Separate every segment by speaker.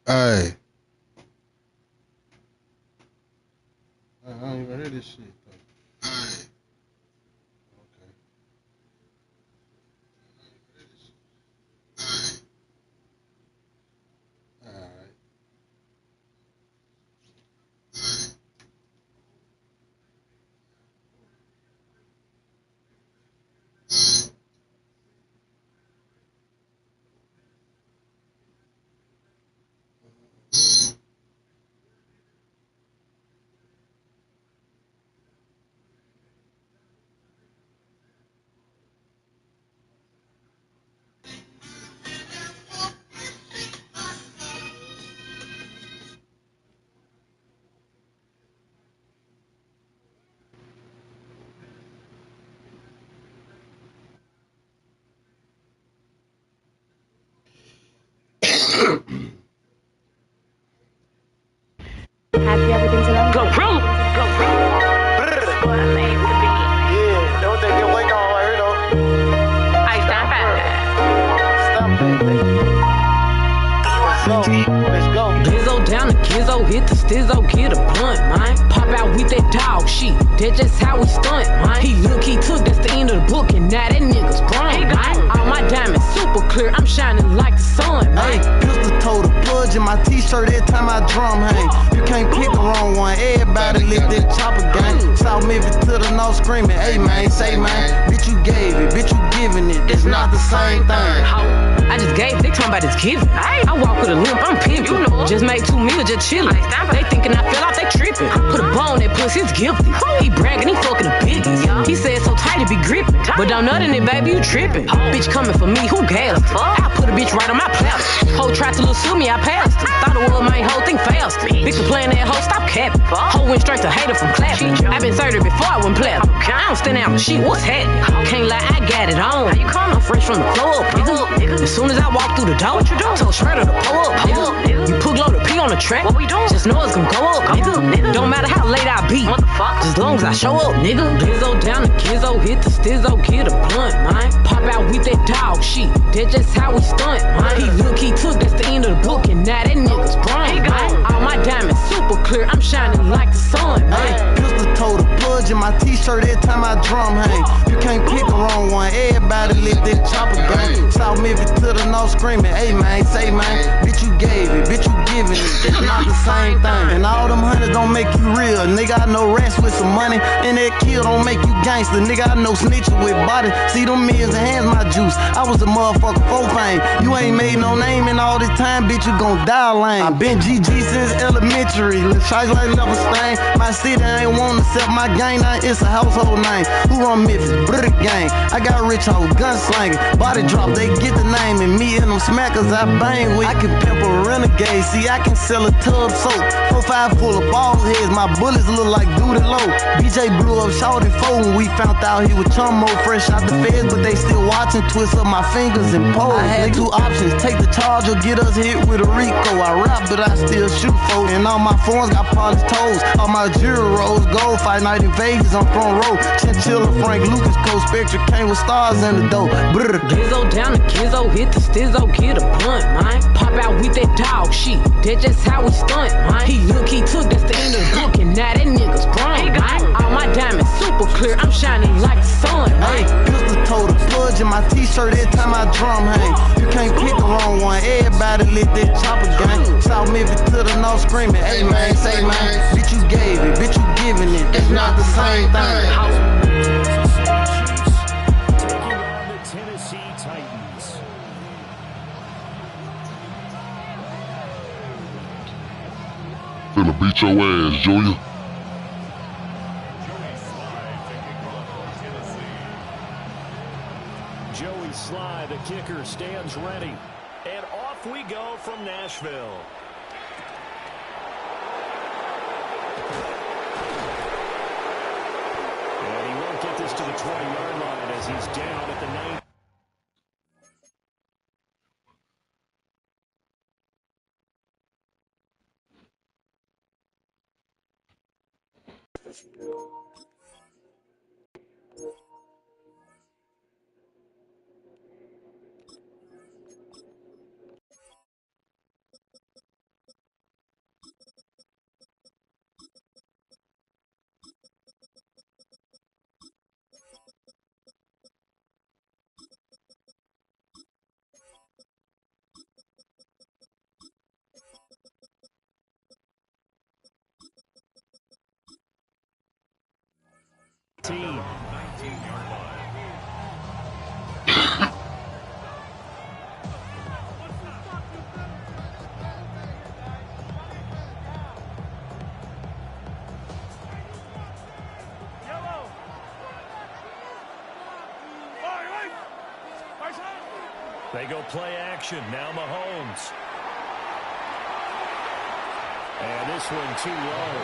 Speaker 1: Hey. I don't even hear this shit though. Hey. Okay. Alright.
Speaker 2: Have you ever been to London?
Speaker 3: Gorilla. What I made to be.
Speaker 4: Yeah, don't think they're waiting on right here though.
Speaker 3: I stand back.
Speaker 4: Stop it, baby. Let's go.
Speaker 5: Blizzo down the Gizzo, hit the stizzo, get a blunt, man. Pop out with that dog shit, that's just how we stunt, man. He look, he took, that's the end of the book, and now that nigga's brung, man. All my diamonds super clear, I'm shining like the sun, man.
Speaker 4: Hey, pistol toe the pludge in my t-shirt every time I drum hang. You can't pick the wrong one, everybody lit that chopper gang. South Memphis to the north screaming, hey man, say man, bitch you gave it, bitch you giving it, it's not the same thing.
Speaker 5: I just gave, they talking about this giving. I walk with a limp, I'm pimping. You know. Just made 2 meals, just chillin'. They thinking I fell out, they trippin'. Put a bone, that pussy's guilty. He bragging, he fucking the biggest. He said so tight it be gripping. But don't nut in it, baby, you trippin'. Bitch coming for me, who gassed? I put a bitch right on my plaster. Hoe tried to little sue me, I passed it. Thought it was my whole thing fast. Bitch was playing that hoe, stop capping. Hoe went straight to hater from clapping. I been 30 before I went platinum. I don't stand out for shit, what's happening? Can't lie, I got it on. I'm fresh from the floor up, nigga. As soon as I walk through the door, what you doing? Told Shredder to pull up, nigga. You put low to P on the track. What we doing? Just know it's gonna go up, nigga. Don't matter how late I be, just long as I show up, nigga. Blizzo down the Gizzo, hit the stizzo, get a blunt, man. Pop out with that dog shit, that's just how we stunt, man. He look, he took, that's the end of the book, and now that nigga's brung, man. All my diamonds super clear, I'm shining like the sun, man.
Speaker 4: Hey, pistol toe the pludge in my t-shirt every time I drum hang. You can't pick the wrong one, everybody lit that chopper gang. South Memphis to the north screaming, hey man, say man, bitch you gave it, bitch you giving it, it's not the same thing. And all them hunters don't make you real, nigga I know rats with some money, and that kill don't make you gangster, nigga I know snitching with body. See them millions and hands my juice, I was a motherfucker for fame. You ain't made no name in all this time, bitch you gon' die lame. I been GG since elementary, let's try like never stain. My city ain't wanna accept my gang, now it's a household name. Who run Memphis? Brick gang. I got rich hoe, gunslanging, body drop, they get the name, and me and them smackers I bang with. I can pimp a renegade, see I can sell a tub soap. 4-5 full of bald heads, my bullets look like Duty Low. BJ blew up Shorty 4 when we found out he was chummo, fresh out the feds, but they still watching, twist up my fingers and pose. I had 2 options, take the charge or get us hit with a Rico. I rap, but I still shoot folks, and all my phones got polished toes. All my jewelry rose gold, fight night in Vegas on front row. Chinchilla, Frank Lucas, Cold Spectra came with stars in the dough. Brr.
Speaker 5: Blizzo down the Gizzo, hit the stizzo, get a blunt, man. Pop out with that dog shit, that's just how we stunt, man. He look, he took, that's the end of the book, and now that nigga's brung, man. All my diamonds super clear, I'm shining like the sun, man.
Speaker 4: Hey, pistol toe the pludge in my t-shirt every time I drum hang. You can't pick the wrong one, everybody lit that chopper gang. South Memphis to the north screaming, hey man, say man, bitch you gave it, bitch you giving it, it's not the same thing.
Speaker 6: Taking on the Tennessee Titans.
Speaker 1: Finna beat your ass, Junior.
Speaker 6: Joey Sly, the kicker, stands ready. And off we go from Nashville. And he won't get this to the 20-yard line as he's down at the 9. They go play action. Now Mahomes. And this one too low.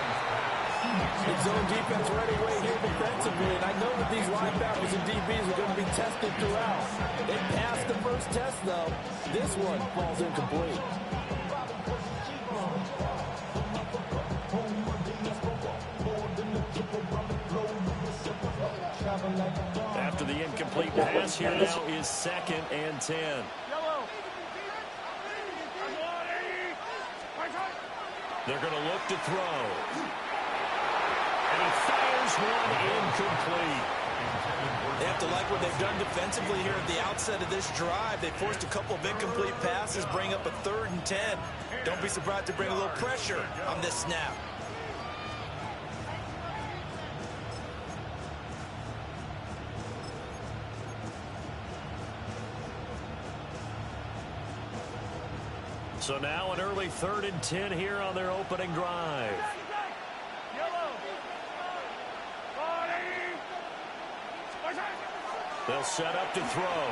Speaker 7: The zone defense ready way here defensively, and I know that these linebackers and DBs are going to be tested throughout. They passed the first test, though. This one falls incomplete.
Speaker 6: After the incomplete pass, here now is 2nd and 10. They're going to look to throw. And he fires one incomplete.
Speaker 7: They have to like what they've done defensively here at the outset of this drive. They forced a couple of incomplete passes, bring up a 3rd and 10. Don't be surprised to bring a little pressure on this snap.
Speaker 6: So now an early 3rd and 10 here on their opening drive. They'll set up to throw.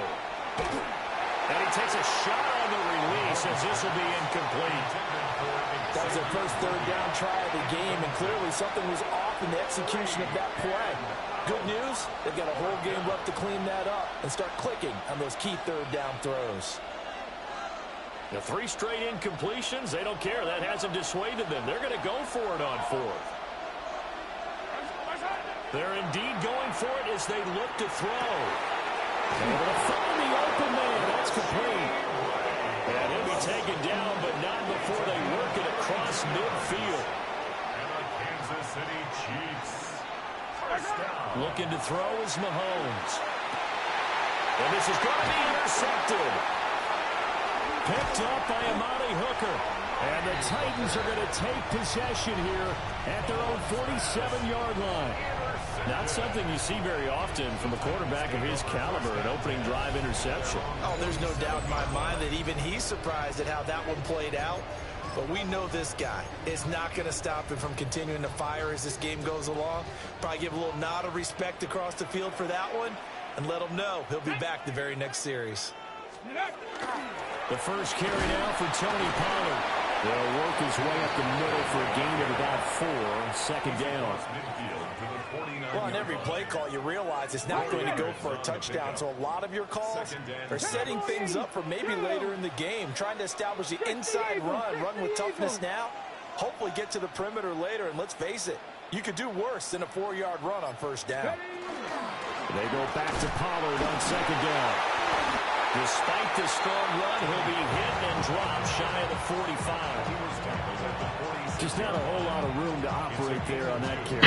Speaker 6: And he takes a shot on the release as this will be incomplete.
Speaker 7: That was their first 3rd down try of the game, and clearly something was off in the execution of that play. Good news, they've got a whole game left to clean that up and start clicking on those key 3rd down throws.
Speaker 6: The 3 straight incompletions, they don't care. That hasn't dissuaded them. They're going to go for it on 4th. They're indeed going for it as they look to throw. Able to find the open man. That's complete. And he'll be taken down, but not before they work it across midfield.
Speaker 8: And the Kansas City Chiefs. First down.
Speaker 6: Looking to throw is Mahomes. And this is going to be intercepted. Picked up by Amani Hooker. And the Titans are going to take possession here at their own 47-yard line. Not something you see very often from a quarterback of his caliber, an opening drive interception.
Speaker 7: Oh, there's no doubt in my mind that even he's surprised at how that one played out. But we know this guy is not going to stop him from continuing to fire as this game goes along. Probably give a little nod of respect across the field for that one and let him know he'll be back the very next series.
Speaker 6: The first carry now for Tony Pollard. They'll work his way up the middle for a gain of about 4. 2nd down.
Speaker 7: Well, on every play call, you realize it's not going to go for a touchdown. So a lot of your calls are setting things up for maybe later in the game, trying to establish the inside run with toughness now, hopefully get to the perimeter later. And let's face it, you could do worse than a 4-yard run on 1st down.
Speaker 6: They go back to Pollard on 2nd down. Despite the strong run, he'll be hit and dropped shy of the 45. Just not a whole lot of room to operate there on that carry.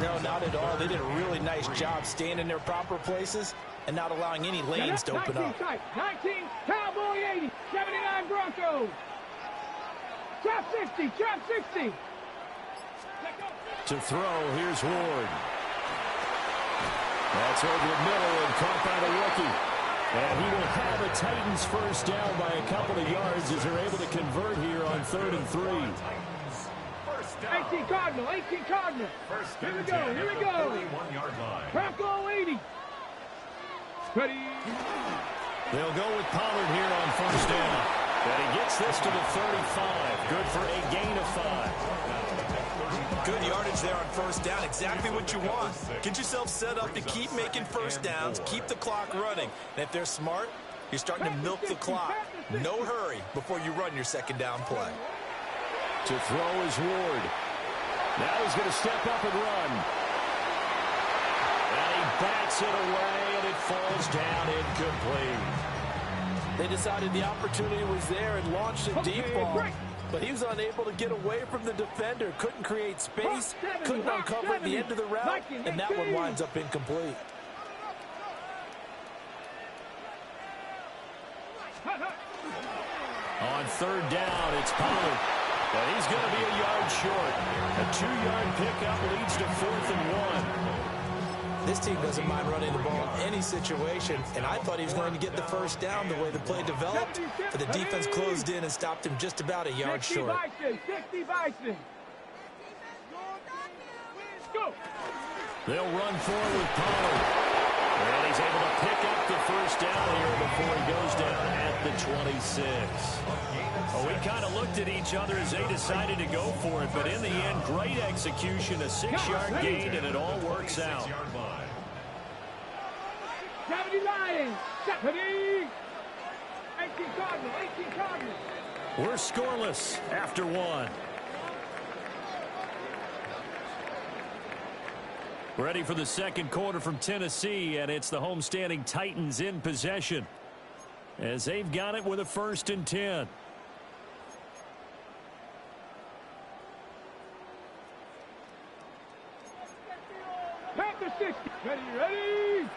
Speaker 7: No, not at all. They did a really nice job staying in their proper places and not allowing any lanes to open up.
Speaker 9: 19, Cowboy 80, 79 Broncos. Trap 60, trap 60.
Speaker 6: To throw, here's Ward. That's over the middle and caught by the rookie. And he will have a Titans first down by a couple of yards as they're able to convert here on 3rd and 3.
Speaker 9: 18 Cardinal, 18 Cardinal. Here we go, here we go. Bronco 80. Ready.
Speaker 6: They'll go with Pollard here on 1st down. And he gets this to the 35. Good for a gain of 5.
Speaker 7: Good yardage there on 1st down. Exactly what you want. Get yourself set up to keep making 1st downs, keep the clock running. And if they're smart, you're starting to milk the clock. No hurry before you run your 2nd down play.
Speaker 6: To throw is Ward. Now he's going to step up and run. And he bats it away, and it falls down incomplete.
Speaker 7: They decided the opportunity was there and launched a deep ball. But he was unable to get away from the defender. Couldn't create space, couldn't uncover at the end of the route, and that one winds up incomplete.
Speaker 6: On 3rd down, it's Pollard. And he's going to be a yard short. A 2-yard pickup leads to 4th and 1.
Speaker 7: This team doesn't mind running the ball in any situation, and I thought he was going to get the first down the way the play developed, but the defense closed in and stopped him just about a yard short.
Speaker 9: 60 Bison. Go.
Speaker 6: They'll run forward with Pollard. And he's able to pick up the first down here before he goes down at the 26. Well, we kind of looked at each other as they decided to go for it, but in the end, great execution, a 6-yard gain, and it all works out.
Speaker 9: 70 Lions, 70. 18 Cardinals, 18 Cardinals.
Speaker 6: We're scoreless after one. Ready for the second quarter from Tennessee, and it's the homestanding Titans in possession as they've got it with a 1st and 10.
Speaker 9: Panther 60. Ready.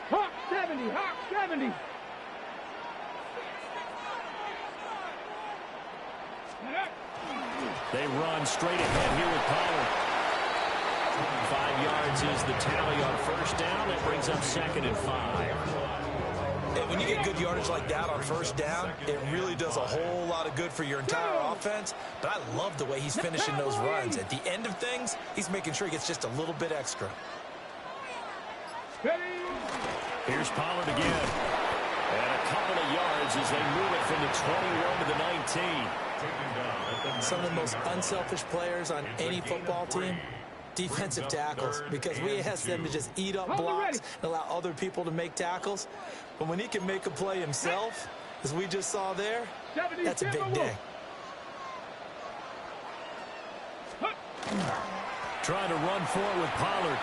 Speaker 9: Hawk 70, Hawk 70.
Speaker 6: They run straight ahead here with Pollard. 5 yards is the tally on first down. It brings up 2nd and 5.
Speaker 7: And when you get good yardage like that on first down, it really does a whole lot of good for your entire offense. But I love the way he's finishing those runs. At the end of things, he's making sure he gets just a little bit extra.
Speaker 6: Here's Pollard again. And a couple of yards as they move it from the 21 to the 19.
Speaker 7: Some of the most unselfish players on any football team, defensive tackles, because we ask them to just eat up blocks and allow other people to make tackles. But when he can make a play himself, as we just saw there, that's a big day.
Speaker 6: Trying to run for it with Pollard.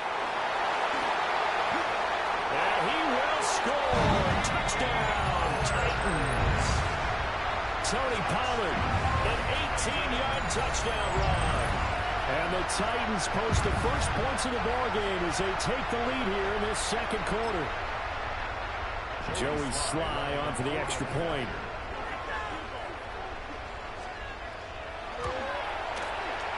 Speaker 6: And he will score. Touchdown, Titans. Tony Pollard, an 18-yard touchdown run. And the Titans post the first points of the ballgame as they take the lead here in this second quarter. Joey Sly on for the extra point.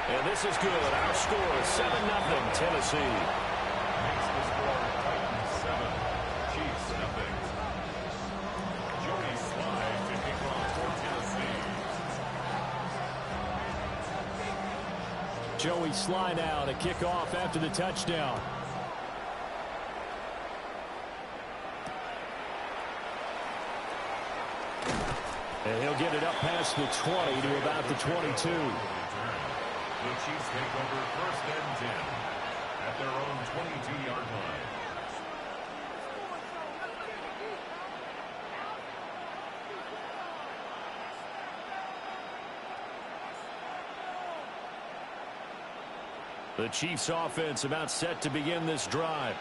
Speaker 6: And this is good. Our score is 7-0 Tennessee.
Speaker 8: Makes the score Titans 7, Chiefs 0. Joey Sly kicking off for Tennessee.
Speaker 6: Joey Sly now to kick off after the touchdown. And he'll get it up past the 20 to about the 22.
Speaker 8: The Chiefs take over 1st and 10 at their own 22-yard line.
Speaker 6: The Chiefs offense about set to begin this drive.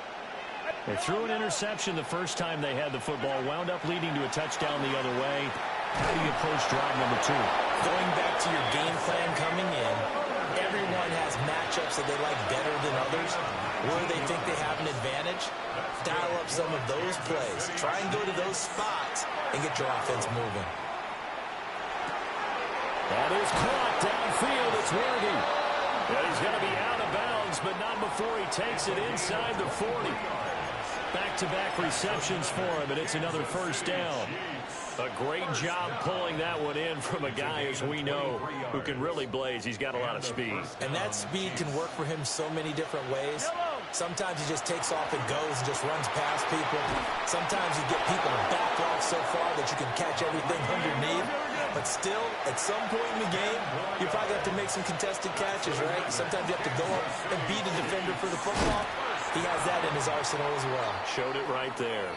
Speaker 6: They threw an interception the first time they had the football, wound up leading to a touchdown the other way. How do you approach drive number 2?
Speaker 7: Going back to your game plan coming in, everyone has matchups that they like better than others, where they think they have an advantage. Dial up some of those plays. Try and go to those spots and get your offense moving.
Speaker 6: That is caught downfield. It's Worthy. And he's going to be out of bounds, but not before he takes it inside the 40. Back-to-back receptions for him, and it's another first down. A great job pulling that one in from a guy, as we know, who can really blaze. He's got a lot of speed.
Speaker 7: And that speed can work for him so many different ways. Sometimes he just takes off and goes and just runs past people. Sometimes you get people back off so far that you can catch everything underneath. But still, at some point in the game, you probably have to make some contested catches, right? Sometimes you have to go up and beat a defender for the football. He has that in his arsenal as well.
Speaker 6: Showed it right there.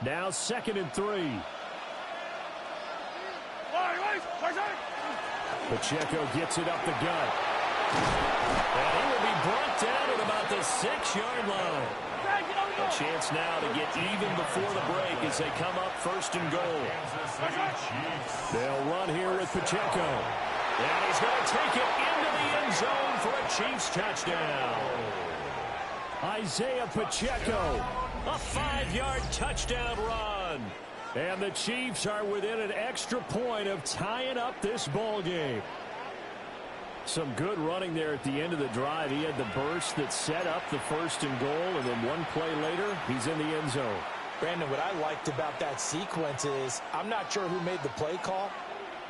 Speaker 6: Now 2nd and 3. Pacheco gets it up the gut. And he will be brought down at about the 6-yard line. A chance now to get even before the break as they come up 1st and goal. They'll run here with Pacheco. And he's going to take it into the end zone for a Chiefs touchdown. Isaiah Pacheco A 5-yard touchdown run. And the Chiefs are within an extra point of tying up this ball game. Some good running there at the end of the drive. He had the burst that set up the 1st and goal, and then one play later, he's in the end zone.
Speaker 7: Brandon, what I liked about that sequence is I'm not sure who made the play call,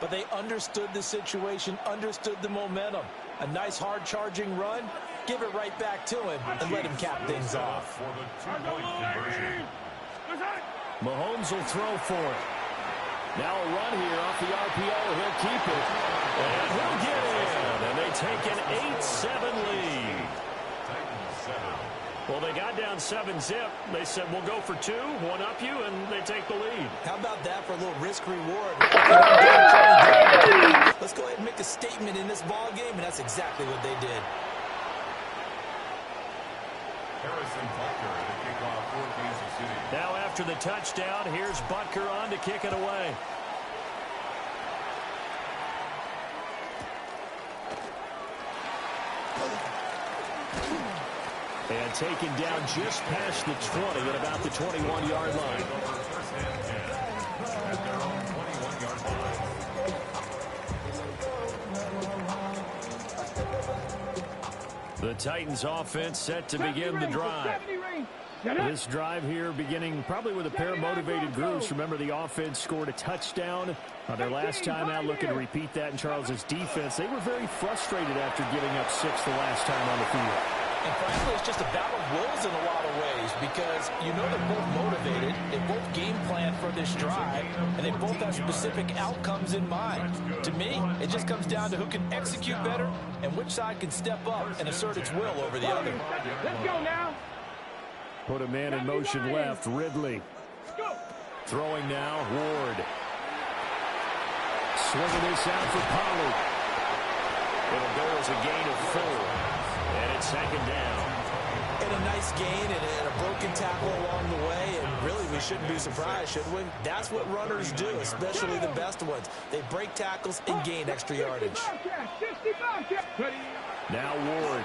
Speaker 7: but they understood the situation, understood the momentum. A nice hard-charging run, give it right back to him, and let him cap things off.
Speaker 8: For the 2-point conversion.
Speaker 6: Mahomes will throw for it. Now a run here off the RPO. He'll keep it. And he'll get in. And they take an 8-7 lead. Well, they got down 7-zip. They said, we'll go for 2, one up you, and they take the lead.
Speaker 7: How about that for a little risk-reward? Let's go ahead and make a statement in this ball game, and that's exactly what they did.
Speaker 8: Harrison Butker to kick off for Kansas City.
Speaker 6: Now after the touchdown, here's Butker on to kick it away. And taken down just past the 20 at about the 21-yard line.
Speaker 8: First and 10 at their own 21-yard line.
Speaker 6: The Titans offense set to begin the drive. This drive here beginning probably with a pair of motivated groups. Remember, the offense scored a touchdown on their last time out. Looking to repeat that in Charles's defense. They were very frustrated after giving up 6 the last time on the field.
Speaker 7: And frankly, it's just a battle of wills in a lot of ways because you know they're both motivated, they both game plan for this drive, and they both have specific outcomes in mind. To me, it just comes down to who can execute better and which side can step up and assert its will over the other.
Speaker 9: Let's go now.
Speaker 6: Put a man in motion left, Ridley. Throwing now, Ward. Swinging this out for Pollard. It'll go as a gain of 4. And it's 2nd down.
Speaker 7: And a nice gain and a broken tackle along the way. And really, we shouldn't be surprised, should we? That's what runners do, especially the best ones. They break tackles and gain extra yardage.
Speaker 6: Now Ward.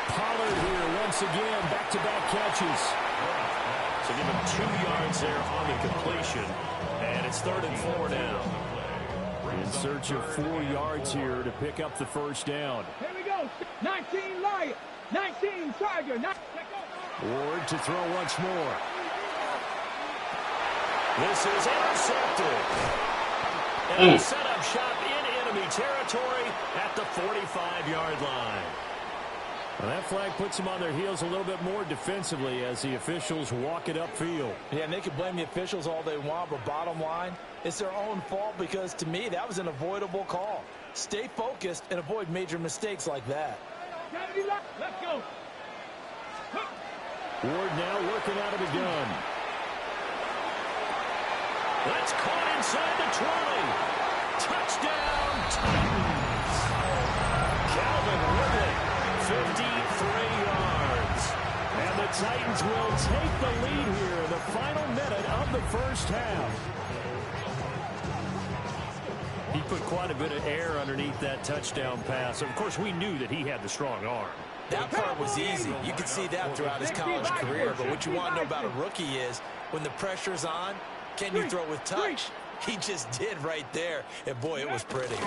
Speaker 6: Pollard here once again, back-to-back catches. So give him 2 yards there on the completion. And it's 3rd and 4 now. In search of 4 yards here to pick up the 1st down.
Speaker 9: Here we go. 19 Lion, 19 Tiger.
Speaker 6: Ward to throw once more. This is intercepted. And a set-up shot in enemy territory at the 45-yard line. Well, that flag puts them on their heels a little bit more defensively as the officials walk it upfield.
Speaker 7: Yeah, and they can blame the officials all they want, but bottom line, it's their own fault because, to me, that was an avoidable call. Stay focused and avoid major mistakes like that.
Speaker 9: Let's go.
Speaker 6: Ward now working out of the gun. That's caught inside the 20. Touchdown, Titans. Calvin Ridley, 53 yards. And the Titans will take the lead here in the final minute of the 1st half. He put quite a bit of air underneath that touchdown pass. Of course, we knew that he had the strong arm.
Speaker 7: That part was easy. You could see that throughout his college career. But what you want to know about a rookie is when the pressure's on, can you throw with touch? He just did right there. And, boy, it was pretty.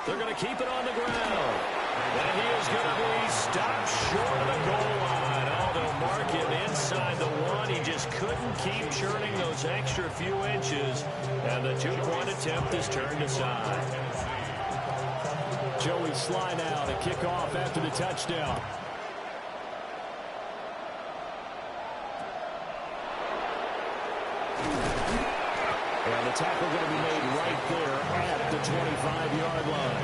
Speaker 6: They're going to keep it on the ground. And he is going to be stopped short of the goal line. Oh, they'll mark him inside the 1. He just couldn't keep churning those extra few inches. And the 2-point attempt is turned aside. Joey Sly now to kick off after the touchdown. And the tackle going to be made right there at the 25-yard line.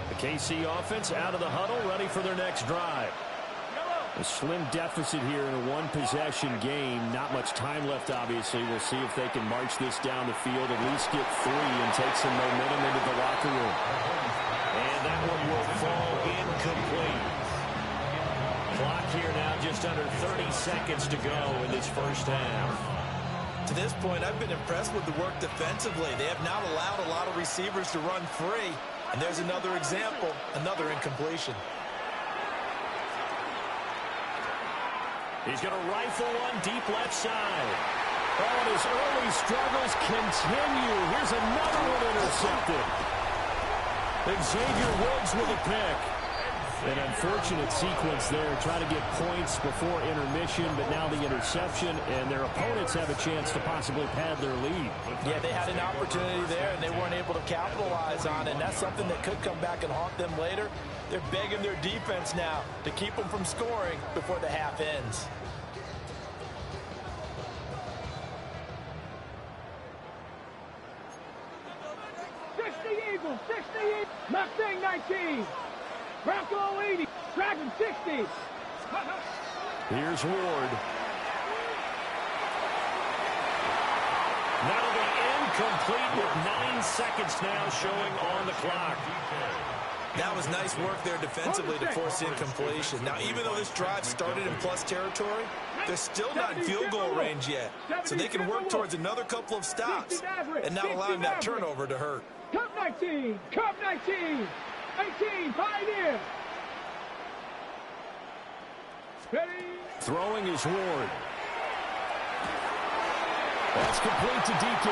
Speaker 6: The KC offense out of the huddle, ready for their next drive. A slim deficit here in a one-possession game. Not much time left, obviously. We'll see if they can march this down the field, at least get 3 and take some momentum into the locker room. And that one will fall incomplete. just under 30 seconds to go in this first half.
Speaker 7: To this point, I've been impressed with the work defensively. They have not allowed a lot of receivers to run free. And there's another example, another incompletion.
Speaker 6: He's going to rifle one deep left side. Oh, and his early struggles continue. Here's another one intercepted. Xavier Woods with a pick. An unfortunate sequence there, trying to get points before intermission, but now the interception, and their opponents have a chance to possibly pad their lead.
Speaker 7: Yeah, they had an opportunity there, and they weren't able to capitalize on it, and that's something that could come back and haunt them later. They're begging their defense now to keep them from scoring before the half ends.
Speaker 9: Eagles, 60 Eagles. Mustang 19. Bronco 80. Dragon 60.
Speaker 6: Here's Ward. That'll be incomplete with 9 seconds now showing on the clock.
Speaker 7: That was nice work there defensively to force incompletion. Now, even though this drive started in plus territory, they're still not in field goal range yet. So they can work towards another couple of stops and not allowing that turnover to hurt.
Speaker 9: Cup 19. Cup 19. 18. Pioneer. Ready.
Speaker 6: Throwing is Ward. That's complete to DK.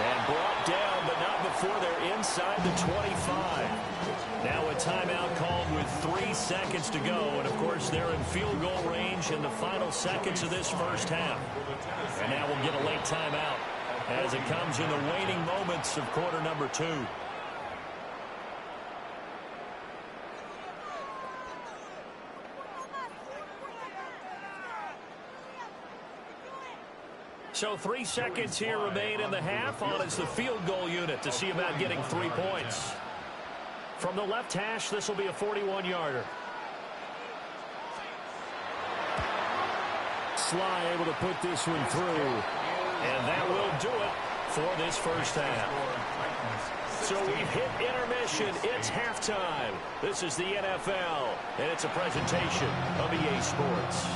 Speaker 6: And brought down, but not before they're inside the 25. Now a timeout called with 3 seconds to go. And, of course, they're in field goal range in the final seconds of this first half. And now we'll get a late timeout as it comes in the waning moments of quarter number 2. So 3 seconds here remain in the half. On is the field goal unit to see about getting 3 points. From the left hash, this will be a 41-yarder. Sly able to put this one through. And that will do it for this first half. So we've hit intermission. It's halftime. This is the NFL, and it's a presentation of EA Sports.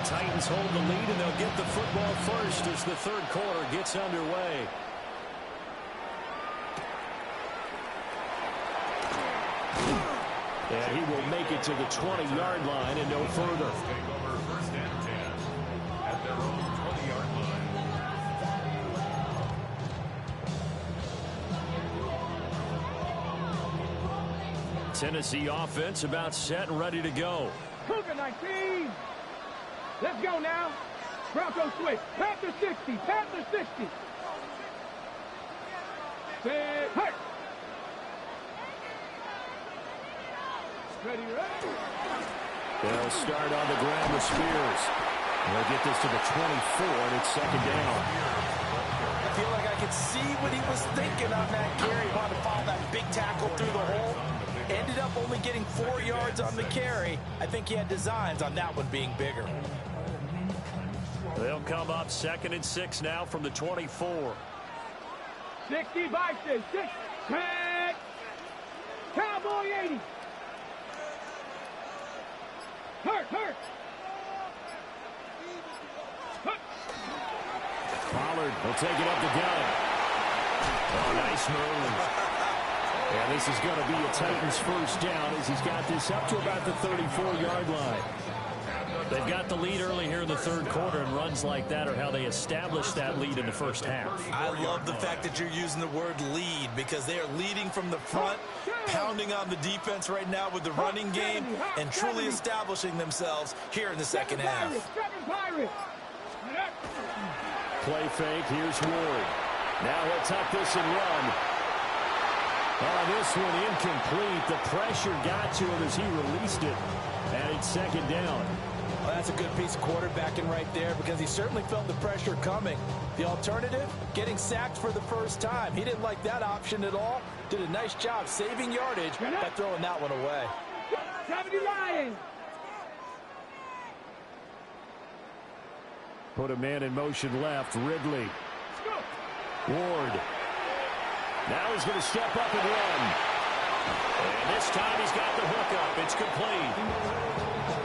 Speaker 6: Titans hold the lead, and they'll get the football first as the third quarter gets underway. And he will make it to the 20-yard line and no further.
Speaker 8: First and 10 at their own 20-yard line.
Speaker 6: Tennessee offense about set and ready to go.
Speaker 9: Cougar 19. Let's go now. Bronco switch. Panther 60. Panther 60. Hurt. Ready, ready.
Speaker 6: They'll start on the ground with Spears. They'll get this to the 24, and it's second down.
Speaker 7: I feel like I could see what he was thinking on that carry. He wanted to follow that big tackle through the hole. Ended up only getting 4 yards on the carry. I think he had designs on that one being bigger.
Speaker 6: They'll come up 2nd and 6 now from the 24.
Speaker 9: 60 Bison. 6. Tag. Cowboy 80. Hurt.
Speaker 6: Pollard will take it up the gut. Oh, nice move. And this is going to be a Titans first down as he's got this up to about the 34-yard line. They've got the lead early here in the third quarter, and runs like that are how they established that lead in the first half.
Speaker 7: I love the fact that you're using the word lead because they are leading from the front, pounding on the defense right now with the running game, and truly establishing themselves here in the second half.
Speaker 6: Play fake. Here's Ward. Now he'll tuck this and run. Oh, this one incomplete. The pressure got to him as he released it, and it's second down.
Speaker 7: Well, that's a good piece of quarterbacking right there because he certainly felt the pressure coming. The alternative, getting sacked for the first time. He didn't like that option at all. Did a nice job saving yardage by throwing that one away.
Speaker 9: 70 Lions.
Speaker 6: Put a man in motion left. Ridley. Ward. Now he's going to step up and run. And this time he's got the hook up. It's complete.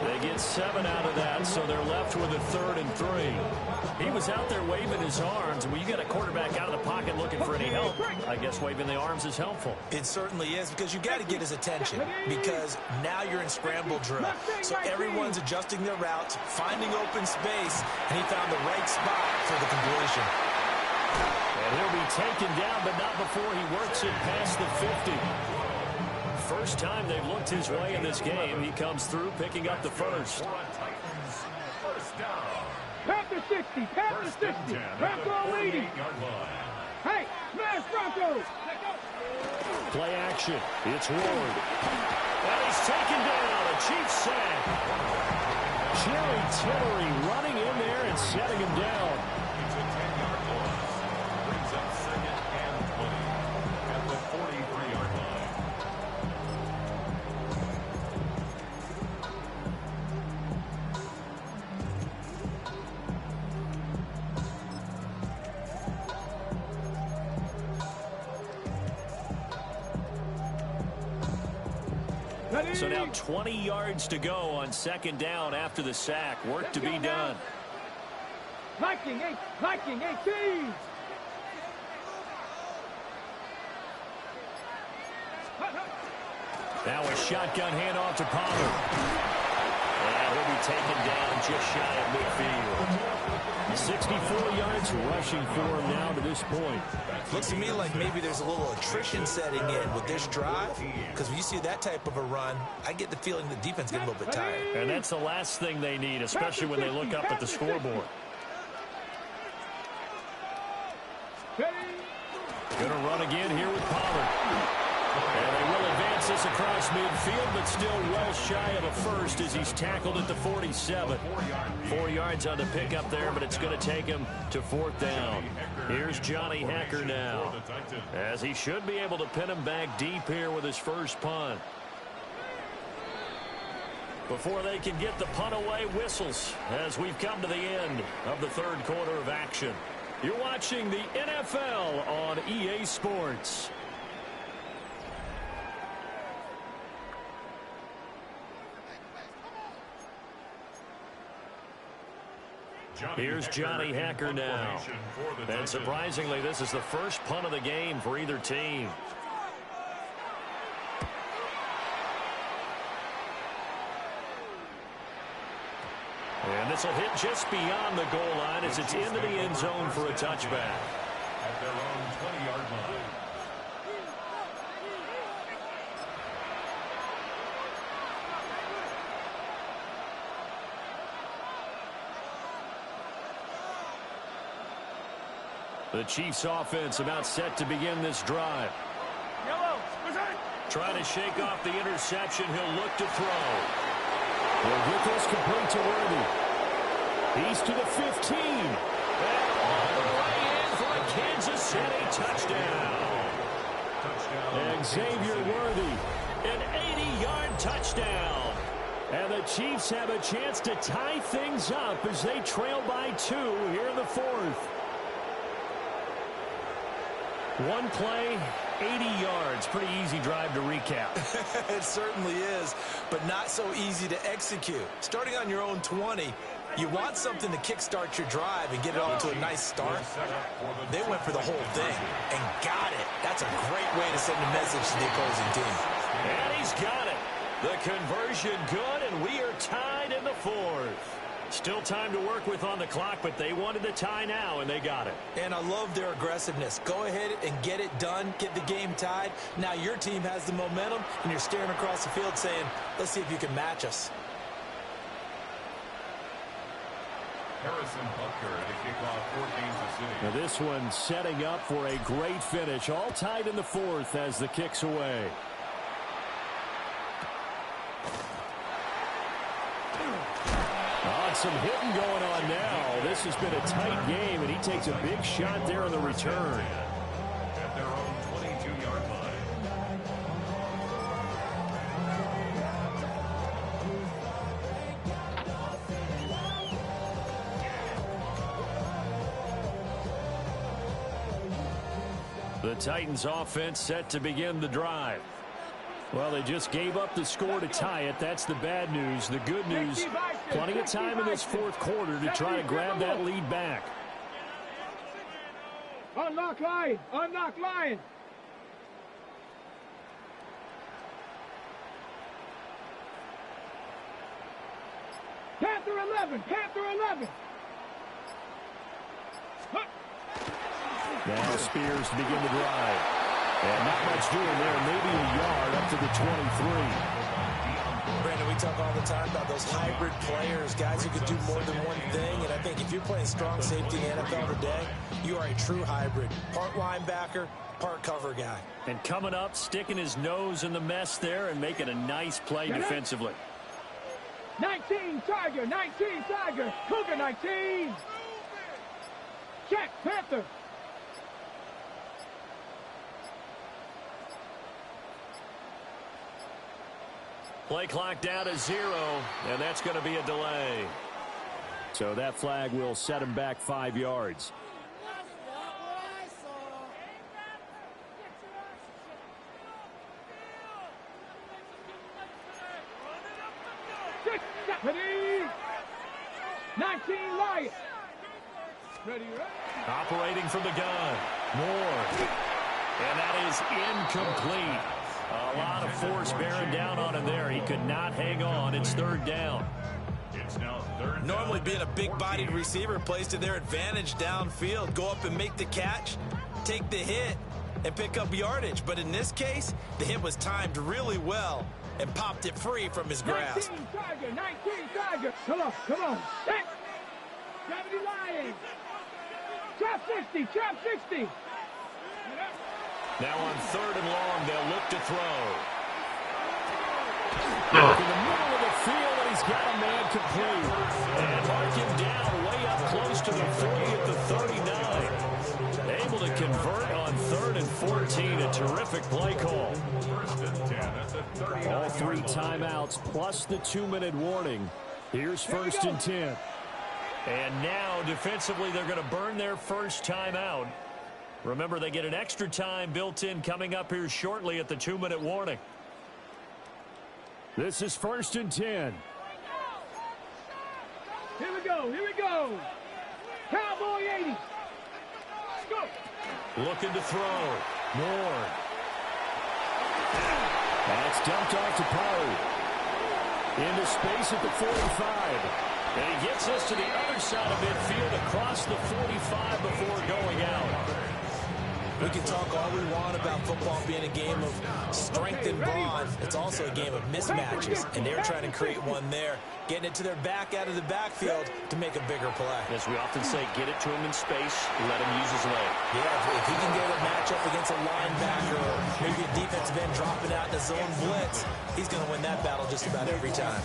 Speaker 6: They get 7 out of that, so they're left with a 3rd and 3. He was out there waving his arms. When you get a quarterback out of the pocket looking for any help, I guess waving the arms is helpful.
Speaker 7: It certainly is, because you got to get his attention, because now you're in scramble drill. So everyone's adjusting their routes, finding open space, and he found the right spot for the completion.
Speaker 6: And he'll be taken down, but not before he works it past the 50. First time they've looked his way in this game. He comes through picking up the first.
Speaker 9: Pass the 60. Pass the 60. Bronco 80. Hey, smash Bronco.
Speaker 6: Play action. It's Ward. And he's taken down. A Chiefs sack. Jerry Tillery running in there and setting him down.
Speaker 8: It's a 10-yard loss. Brings up 2nd and 20 at the 43-yard line.
Speaker 6: So now 20 yards to go on 2nd down after the sack. Work to be done.
Speaker 9: Viking 18.
Speaker 6: Now a shotgun handoff to Pollard. And he'll be taken down just shy of midfield. 64 yards rushing for him now to this point.
Speaker 7: Looks to me like maybe there's a little attrition setting in with this drive, because when you see that type of a run, I get the feeling the defense gets a little bit tired.
Speaker 6: And that's the last thing they need, especially when they look up at the scoreboard. Going to run again here with Pollard. And they will advance this across midfield, but still well shy of a first as he's tackled at the 47. 4 yards on the pickup there, but it's going to take him to 4th down. Here's Johnny Hecker now, as he should be able to pin him back deep here with his first punt. Before they can get the punt away, whistles as we've come to the end of the 3rd quarter of action. You're watching the NFL on EA Sports. Here's Johnny Hecker now. And surprisingly, this is the first punt of the game for either team. And this will hit just beyond the goal line as it's into the end zone for a touchback.
Speaker 8: At their own 20-yard line.
Speaker 6: The Chiefs offense about set to begin this drive. Trying to shake off the interception. He'll look to throw. He'll get this complete to Worthy. He's to the 15. And all the way in for a Kansas City touchdown. And Xavier Worthy, an 80-yard touchdown. And the Chiefs have a chance to tie things up as they trail by 2 here in the 4th. One play, 80 yards. Pretty easy drive to recap.
Speaker 7: It certainly is, but not so easy to execute. Starting on your own 20, you want something to kickstart your drive and get it off to a nice start. They went for the whole thing and got it. That's a great way to send a message to the opposing team.
Speaker 6: And he's got it. The conversion good, and we are tied in the 4th. Still time to work with on the clock, but they wanted the tie now, and they got it.
Speaker 7: And I love their aggressiveness. Go ahead and get it done, get the game tied. Now your team has the momentum, and you're staring across the field saying, let's see if you can match us.
Speaker 8: Harrison Butker at a kickoff for Kansas City.
Speaker 6: Now this one setting up for a great finish. All tied in the 4th as the kick's away. Some hitting going on now. This has been a tight game, and he takes a big shot there on the return.
Speaker 8: At their own 22-yard line.
Speaker 6: The Titans offense set to begin the drive. Well, they just gave up the score to tie it. That's the bad news. The good news, plenty of time in this fourth quarter to try to grab that lead back.
Speaker 9: Unlock line. Unlock line. Panther 11. Panther 11.
Speaker 6: Now Spears to begin the drive. And not much doing there. Maybe a yard up to the 23.
Speaker 7: Brandon, we talk all the time about those hybrid players, guys who can do more than one thing. And I think if you're playing strong safety in the NFL today, you are a true hybrid. Part linebacker, part cover guy.
Speaker 6: And coming up, sticking his nose in the mess there and making a nice play defensively.
Speaker 9: 19 Tiger, 19 Tiger, Cougar 19. Check, Panther.
Speaker 6: Play clock down to 0, and that's going to be a delay. So that flag will set him back 5 yards.
Speaker 9: Ready. 19 Lions. Ready.
Speaker 6: Operating from the gun. Moore. And that is incomplete. A lot of force bearing down on him there. He could not hang on. It's third down.
Speaker 8: It's now third down.
Speaker 7: Normally being a big-bodied receiver plays to their advantage downfield. Go up and make the catch, take the hit, and pick up yardage. But in this case, the hit was timed really well and popped it free from his grasp.
Speaker 9: 19 Tiger, 19 Tiger. Come on, come on. Set. 70 Lions. Trap 60, trap 60.
Speaker 6: Now on third and long, they'll look to throw. In the middle of the field, and he's got a man complete. And mark him down way up close to the 40 at the 39. Able to convert on third and 14. A terrific play call. All 3 timeouts plus the 2-minute warning. Here's first and 10. And now defensively, they're going to burn their first timeout. Remember, they get an extra time built in coming up here shortly at the 2-minute warning. This is first and 10.
Speaker 9: Here we go, here we go. Cowboy 80. Let's go.
Speaker 6: Looking to throw. Moore. That's dumped off to Pollard. Into space at the 45. And he gets us to the other side of midfield across the 45 before going out.
Speaker 7: We can talk all we want about football being a game of strength and bond. It's also a game of mismatches, and they're trying to create one there, getting it to their back out of the backfield to make a bigger play.
Speaker 6: As we often say, get it to him in space, let him use his leg.
Speaker 7: Yeah, if he can get a matchup against a linebacker or maybe a defensive end dropping out in a zone blitz, he's going to win that battle just about every time.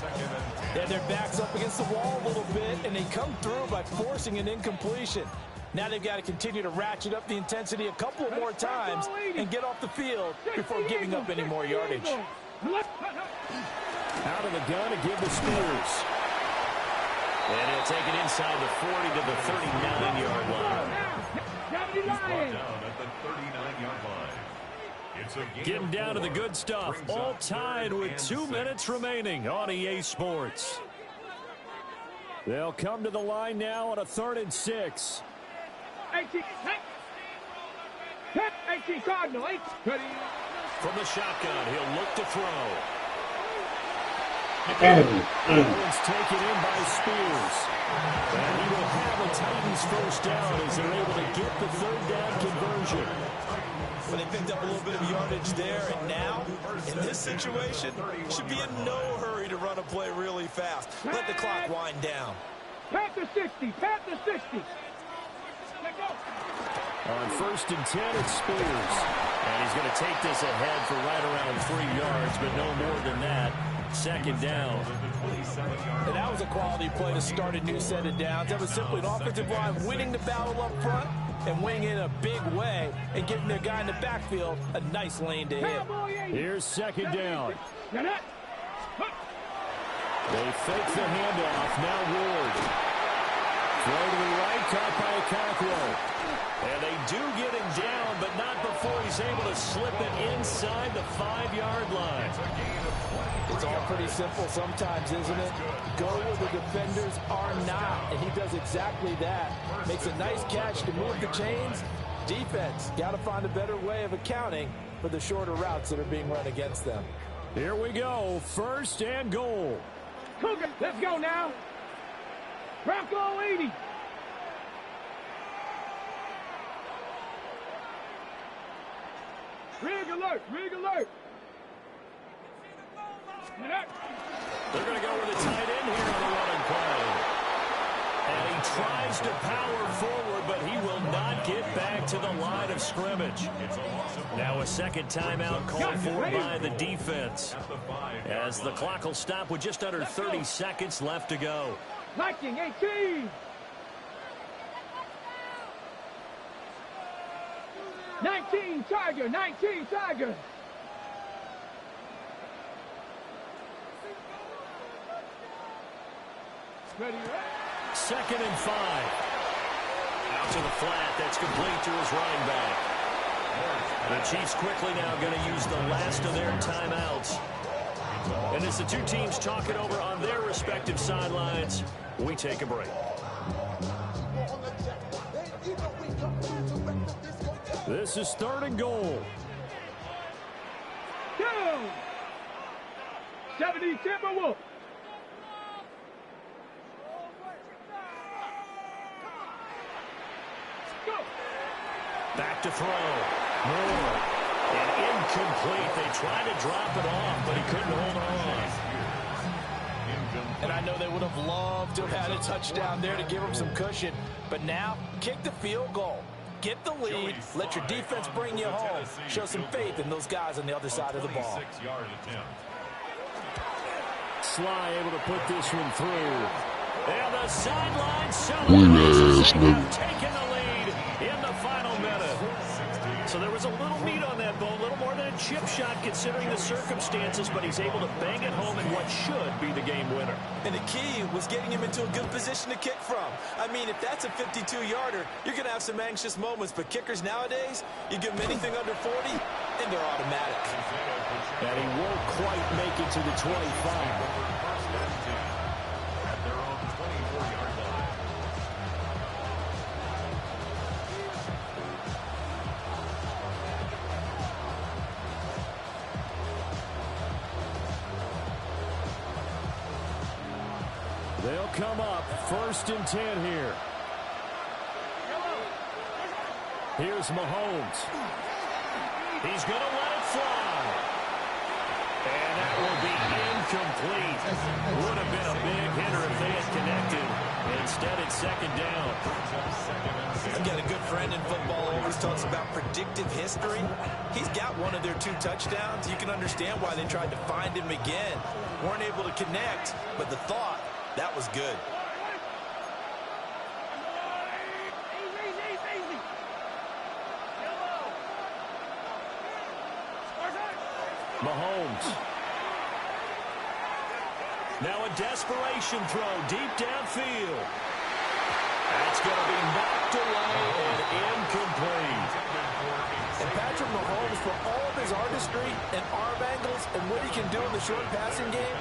Speaker 10: Yeah, their back's up against the wall a little bit, and they come through by forcing an incompletion. Now they've got to continue to ratchet up the intensity a couple of more times and get off the field before giving up any more yardage.
Speaker 6: Out of the gun to give to Spears. And he'll take it inside the 40 to the 39-yard line.
Speaker 8: Down at the 39-yard line. It's a
Speaker 6: getting down to the good stuff. All tied with 2 minutes remaining on EA Sports. They'll come to the line now on a 3rd and 6.
Speaker 9: 18 Cardinal, 8. Ready.
Speaker 6: From the shotgun, he'll look to throw. Owens taken in by Spears. And he will have a Titans first down as they're able to get the 3rd down conversion.
Speaker 7: Well, they picked up a little bit of yardage there, and now, in this situation, should be in no hurry to run a play really fast. Let the clock wind down.
Speaker 9: Panther 60, Panther 60.
Speaker 6: On 1st and 10, it's Spears. And he's going to take this ahead for right around 3 yards, but no more than that. 2nd down.
Speaker 10: And that was a quality play to start a new set of downs. That was simply an offensive line winning the battle up front and winning in a big way and giving their guy in the backfield a nice lane to hit.
Speaker 6: Here's 2nd down. They fake the handoff. Now Ward. Throw to the right, caught by Cockrell. And they do get him down, but not before he's able to slip it inside the 5-yard line.
Speaker 10: It's all pretty simple sometimes, isn't it? Go where the defenders are not, and he does exactly that. Makes a nice catch to move the chains. Defense, got to find a better way of accounting for the shorter routes that are being run against them.
Speaker 6: Here we go, 1st and goal.
Speaker 9: Cougar, let's go now. Bronco 80. Rig alert, rig alert.
Speaker 6: They're going to go with a tight end here on the running play. And he tries to power forward, but he will not get back to the line of scrimmage. Now a second timeout called for by the defense, as the clock will stop with just under 30 seconds left to go.
Speaker 9: Viking 18. 19 Tiger, 19 Tiger. Ready, right?
Speaker 6: 2nd and 5. Out to the flat. That's complete to his running back. The Chiefs quickly now going to use the last of their timeouts. And as the two teams talk it over on their respective sidelines, we take a break. This is 3rd and goal.
Speaker 9: Down. 70 Timberwolf. Go.
Speaker 6: Back to throw. Moore. And incomplete. They tried to drop it off, but he couldn't hold on.
Speaker 10: And I know they would have loved to have had a touchdown there to give them some cushion. But now, kick the field goal. Get the lead. Let your defense bring you home. Show some faith in those guys on the other side of the ball.
Speaker 6: Sly able to put this one through. And the sideline celebrates taking the lead in the final minute. So there was a little meat on that bone, a little more than a chip shot considering the circumstances, but he's able to bang it home in what should be the game winner.
Speaker 10: And the key was getting him into a good position to kick from. I mean, if that's a 52-yarder, you're going to have some anxious moments, but kickers nowadays, you give them anything under 40, and they're automatic.
Speaker 6: And he won't quite make it to the 25. They'll come up 1st and 10 here. Here's Mahomes. He's going to let it fly. And that will be incomplete. Would have been a big hitter if they had connected. Instead, it's 2nd down.
Speaker 10: I've got a good friend in football who always talks about predictive history. He's got one of their 2 touchdowns. You can understand why they tried to find him again. Weren't able to connect, but the thought, that was good.
Speaker 6: Mahomes. Now a desperation throw deep downfield. That's going to be knocked away and incomplete.
Speaker 10: And Patrick Mahomes, for all of his artistry and arm angles and what he can do in the short passing game,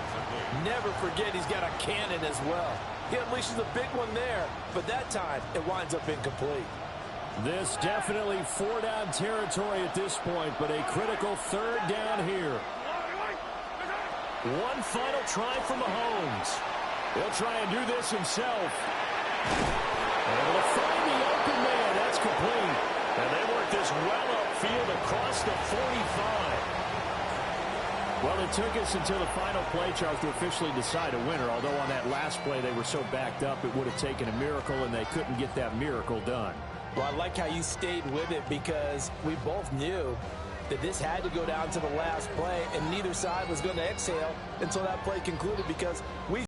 Speaker 10: never forget he's got a cannon as well. He unleashes a big one there, but that time it winds up incomplete.
Speaker 6: This definitely 4-down territory at this point, but a critical 3rd down here. One final try for Mahomes. He'll try and do this himself. Able to find the open man. That's complete. And they work this well upfield across the 45. Well, it took us until the final play, Charles, to officially decide a winner. Although on that last play they were so backed up, it would have taken a miracle, and they couldn't get that miracle done.
Speaker 10: Well, I like how you stayed with it because we both knew that this had to go down to the last play, and neither side was going to exhale until that play concluded because we